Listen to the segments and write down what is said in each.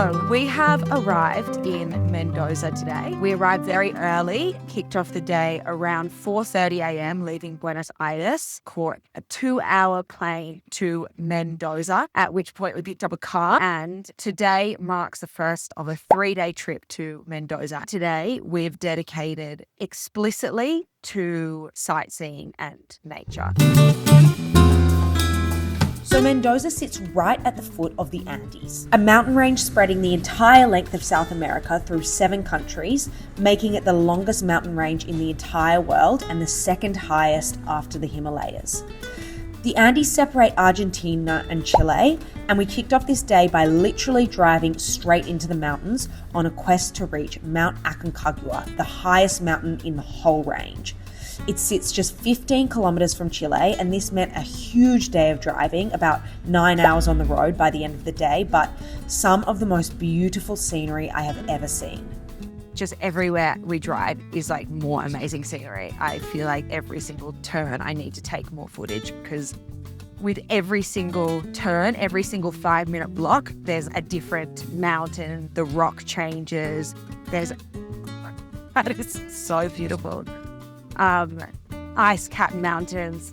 So we have arrived in Mendoza today. We arrived very early, kicked off the day around 4:30 a.m., leaving Buenos Aires, caught a 2-hour plane to Mendoza, at which point we picked up a car. And today marks the first of a 3-day trip to Mendoza. Today we've dedicated explicitly to sightseeing and nature. So Mendoza sits right at the foot of the Andes, a mountain range spreading the entire length of South America through 7 countries, making it the longest mountain range in the entire world and the second highest after the Himalayas. The Andes separate Argentina and Chile, and we kicked off this day by literally driving straight into the mountains on a quest to reach Mount Aconcagua, the highest mountain in the whole range. It sits just 15 kilometers from Chile, and this meant a huge day of driving, about 9 hours on the road by the end of the day, but some of the most beautiful scenery I have ever seen. Just everywhere we drive is like more amazing scenery. I feel like every single turn I need to take more footage, because with every single turn, every single 5-minute block, there's a different mountain, the rock changes. That is so beautiful. Ice-capped mountains.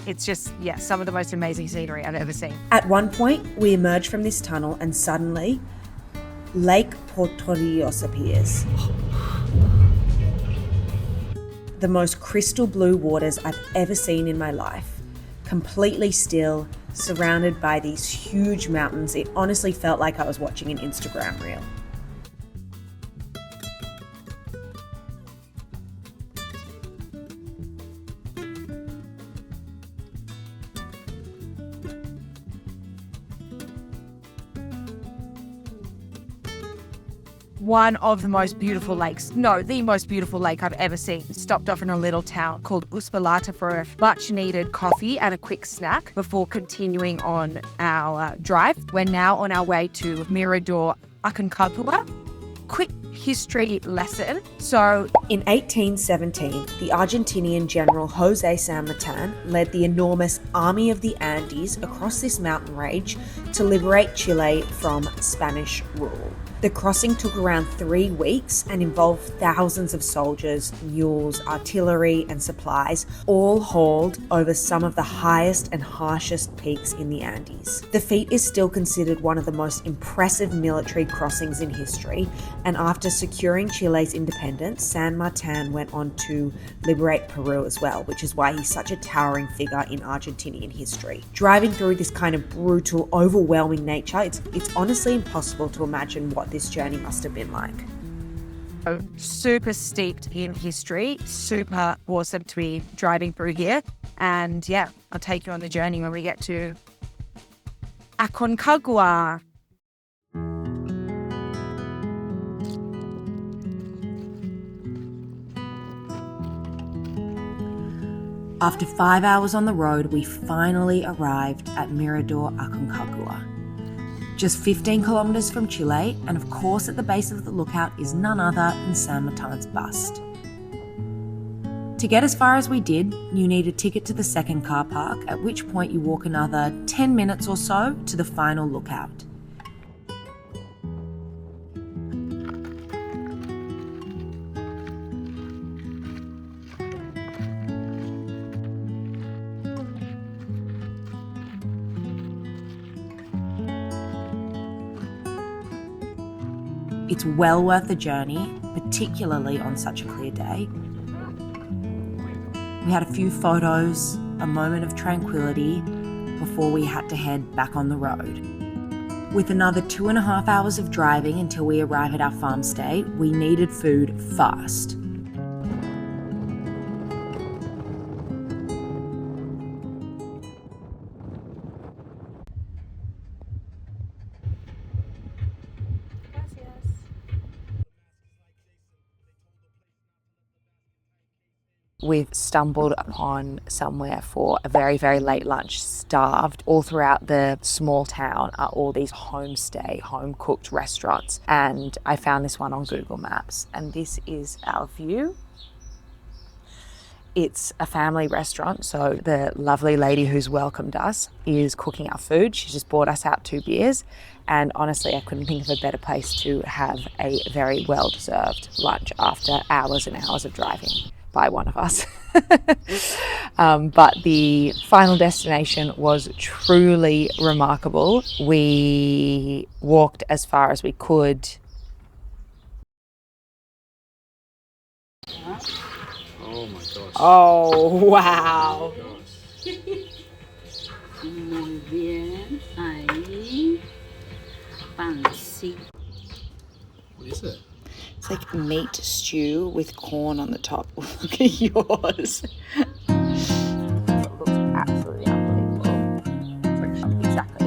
It's just, some of the most amazing scenery I've ever seen. At one point, we emerge from this tunnel and suddenly, Lake Potrerillos appears. The most crystal blue waters I've ever seen in my life. Completely still, surrounded by these huge mountains. It honestly felt like I was watching an Instagram reel. One of the most beautiful lakes, the most beautiful lake I've ever seen. Stopped off in a little town called Uspallata for a much needed coffee and a quick snack before continuing on our drive. We're now on our way to Mirador Aconcagua. Quick history lesson. So in 1817, the Argentinian general José San Martín led the enormous Army of the Andes across this mountain range to liberate Chile from Spanish rule. The crossing took around 3 weeks and involved thousands of soldiers, mules, artillery, and supplies, all hauled over some of the highest and harshest peaks in the Andes. The feat is still considered one of the most impressive military crossings in history, and after securing Chile's independence, San Martín went on to liberate Peru as well, which is why he's such a towering figure in Argentinian history. Driving through this kind of brutal, overwhelming nature, it's honestly impossible to imagine what this journey must have been like. Super steeped in history, super awesome to be driving through here. And I'll take you on the journey when we get to Aconcagua. After 5 hours on the road, we finally arrived at Mirador Aconcagua. Just 15 kilometers from Chile, and of course at the base of the lookout is none other than San Martin's bust. To get as far as we did, you need a ticket to the second car park, at which point you walk another 10 minutes or so to the final lookout. It's well worth the journey, particularly on such a clear day. We had a few photos, a moment of tranquility before we had to head back on the road. With another 2.5 hours of driving until we arrive at our farm stay, we needed food fast. We've stumbled upon somewhere for a very, very late lunch, starved. All throughout the small town are all these homestay, home-cooked restaurants. And I found this one on Google Maps, and this is our view. It's a family restaurant, so the lovely lady who's welcomed us is cooking our food. She just bought us out 2 beers, and honestly, I couldn't think of a better place to have a very well-deserved lunch after hours and hours of driving by one of us. But the final destination was truly remarkable. We walked as far as we could. Oh my gosh. Oh, wow. Muy bien, ahí. Pancito. What is it? It's like meat stew with corn on the top. Look at yours. It looks absolutely unbelievable. Exactly.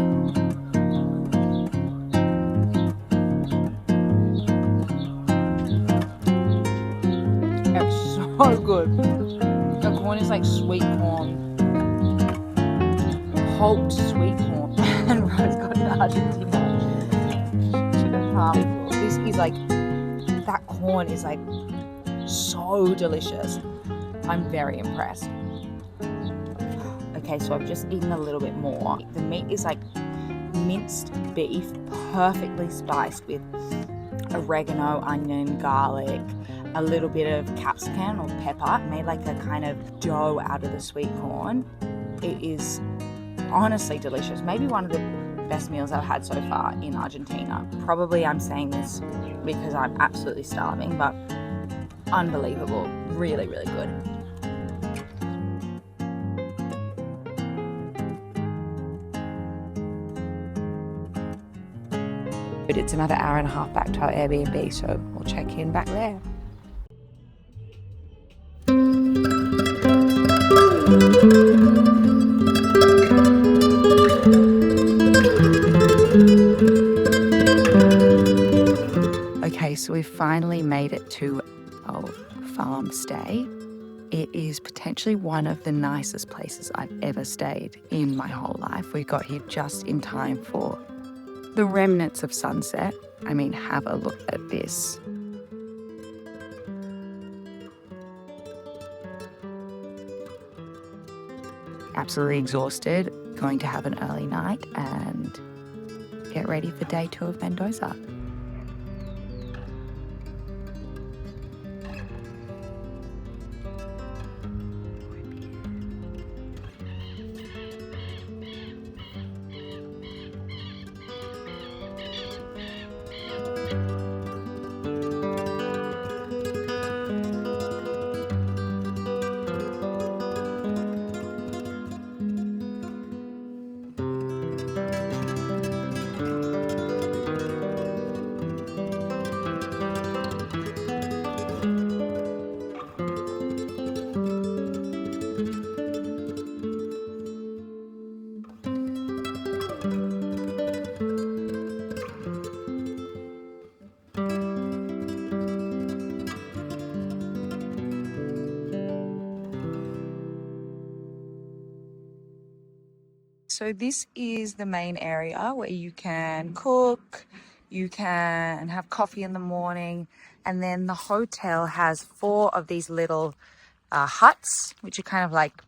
It's so good. The corn is like sweet corn. Pulped sweet corn. And Rose got an Argentina chicken parm. This is like, that corn is like so delicious. I'm very impressed. Okay, so I've just eaten a little bit more. The meat is like minced beef, perfectly spiced with oregano, onion, garlic, a little bit of capsicum or pepper. Made like a kind of dough out of the sweet corn. It is honestly delicious. Maybe one of the best meals I've had so far in Argentina. Probably I'm saying this because I'm absolutely starving, but unbelievable. Really, really good. But it's another hour and a half back to our Airbnb, so we'll check in back there. Okay, so we finally made it to our farm stay. It is potentially one of the nicest places I've ever stayed in my whole life. We got here just in time for the remnants of sunset. I mean, have a look at this. Absolutely exhausted, going to have an early night and get ready for day 2 of Mendoza. So this is the main area where you can cook, you can have coffee in the morning, and then the hotel has 4 of these little huts, which are kind of like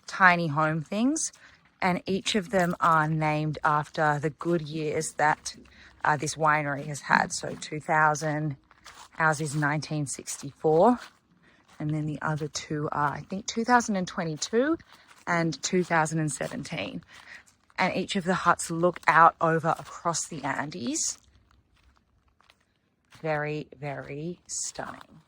tiny home things, and each of them are named after the good years that this winery has had. So 2000, ours is 1964, and then the other 2 are, I think, 2022 and 2017. And each of the huts look out over across the Andes. Very, very stunning.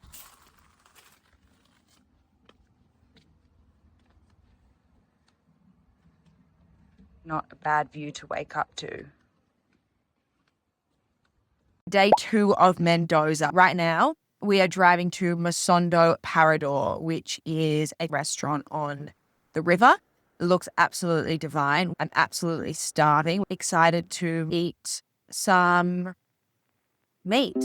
Not a bad view to wake up to. Day 2 of Mendoza. Right now, we are driving to Mosondo Parador, which is a restaurant on the river. It looks absolutely divine. I'm absolutely starving. Excited to eat some meat.